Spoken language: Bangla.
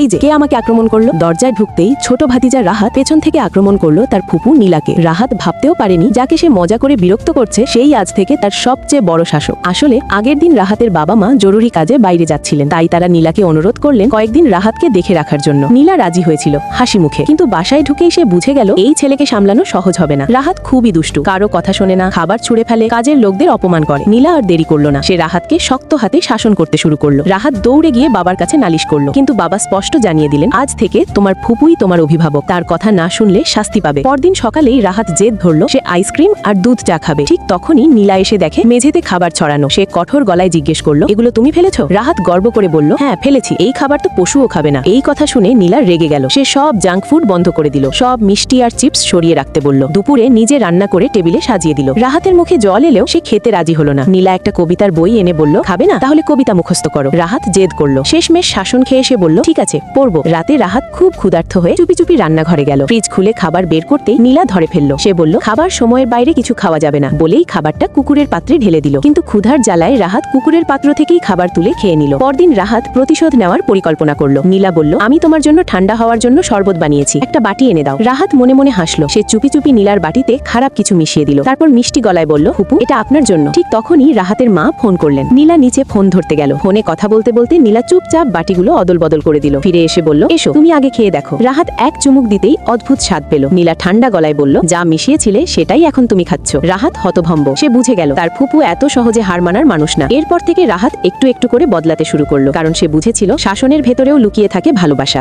এই যে কে আমাকে আক্রমণ করলো। দরজায় ঢুকতেই ছোট ভাতিজা রাহাত পেছন থেকে আক্রমণ করলো তার ফুপু নীলাকে। রাহাত ভাবতেও পারেনি যাকে সে মজা করে বিরক্ত করছে সেই আজ থেকে তার সবচেয়ে বড় শাসক। আসলে আগের দিন রাহাতের বাবা মা জরুরি কাজে বাইরে যাচ্ছিলেন, তাই তারা নীলাকে অনুরোধ করলেন কয়েকদিন রাহাতকে দেখে রাখার জন্য। নীলা রাজি হয়েছিল হাসি মুখে, কিন্তু বাসায় ঢুকেই সে বুঝে গেল এই ছেলেকে সামলানো সহজ হবে না। রাহাত খুবই দুষ্টু, কারো কথা শোনে না, খাবার ছুঁড়ে ফেলে, কাজের লোকদের অপমান করে। নীলা আর দেরি করলো না, সে রাহাতকে শক্ত হাতে শাসন করতে শুরু করলো। রাহাত দৌড়ে গিয়ে বাবার কাছে নালিশ করলো, কিন্তু বাবা স্পষ্ট জানিয়ে দিলেন আজ থেকে তোমার ফুপুই তোমার অভিভাবক, তার কথা না শুনলে শাস্তি পাবে। পরদিন সকালেই রাহাত জেদ ধরলো সে আইসক্রিম আর দুধ চা খাবে। ঠিক তখনই নীলা এসে দেখে মেঝেতে খাবার ছড়ানো। সে কঠোর গলায় জিজ্ঞেস করলো এগুলো তুমি ফেলেছো? রাহাত গর্ব করে বলল হ্যাঁ ফেলেছি, এই খাবার তো পশুও খাবে না। এই কথা শুনে নীলা রেগে গেল, সে সব জাঙ্ক ফুড বন্ধ করে দিল, সব মিষ্টি আর চিপস সরিয়ে রাখতে বলল। দুপুরে নিজে রান্না করে টেবিলে সাজিয়ে দিল। রাহাতের মুখে জল এলেও সে খেতে রাজি হলো না। নীলা একটা কবিতার বই এনে বলল খাবে না, তাহলে কবিতা মুখস্থ করো। রাহাত জেদ করলো, শেষমেশ শাসন খেয়ে সে বলল ঠিক আছে পড়বো। রাতে রাহাত খুব ক্ষুধার্ত হয়ে চুপি চুপি রান্নাঘরে গেল। ফ্রিজ খুলে খাবার বের করতেই নীলা ধরে ফেললো। সে বলল খাবার সময়ের বাইরে কিছু খাওয়া যাবে না, বলেই খাবারটা কুকুরের পাত্রে ঢেলে দিল। কিন্তু ক্ষুধার জ্বালায় রাহাত কুকুরের পাত্র থেকেই খাবার তুলে খেয়ে নিল। পরদিন রাহাত প্রতিশোধ নেওয়ার পরিকল্পনা করলো। নীলা বলল আমি তোমার জন্য ঠান্ডা হওয়ার জন্য শরবত বানিয়েছি, একটা বাটি এনে দাও। রাহাত মনে মনে হাসলো, সে চুপি চুপি নীলার বাটিতে খারাপ কিছু মিশিয়ে দিল। তারপর মিষ্টি গলায় বলল হুপু এটা আপনার জন্য। ঠিক তখনই রাহাতের মা ফোন করলেন। নীলা নিচে ফোন ধরতে গেল। ফোনে কথা বলতে বলতে নীলা চুপচাপ বাটিগুলো অদল বদল করে দিল। ফিরে এসে বলল এসো তুমি আগে খেয়ে দেখো। রাহাত এক চুমুক দিতেই অদ্ভুত স্বাদ পেল। নীলা ঠান্ডা গলায় বলল যা মিশিয়েছিলে সেটাই এখন তুমি খাচ্ছ। রাহাত হতভম্ব, সে বুঝে গেল তার ফুপু এত সহজে হার মানার মানুষ না। এরপর থেকে রাহাত একটু একটু করে বদলাতে শুরু করলো, কারণ সে বুঝেছিল শাসনের ভেতরেও লুকিয়ে থাকে ভালোবাসা।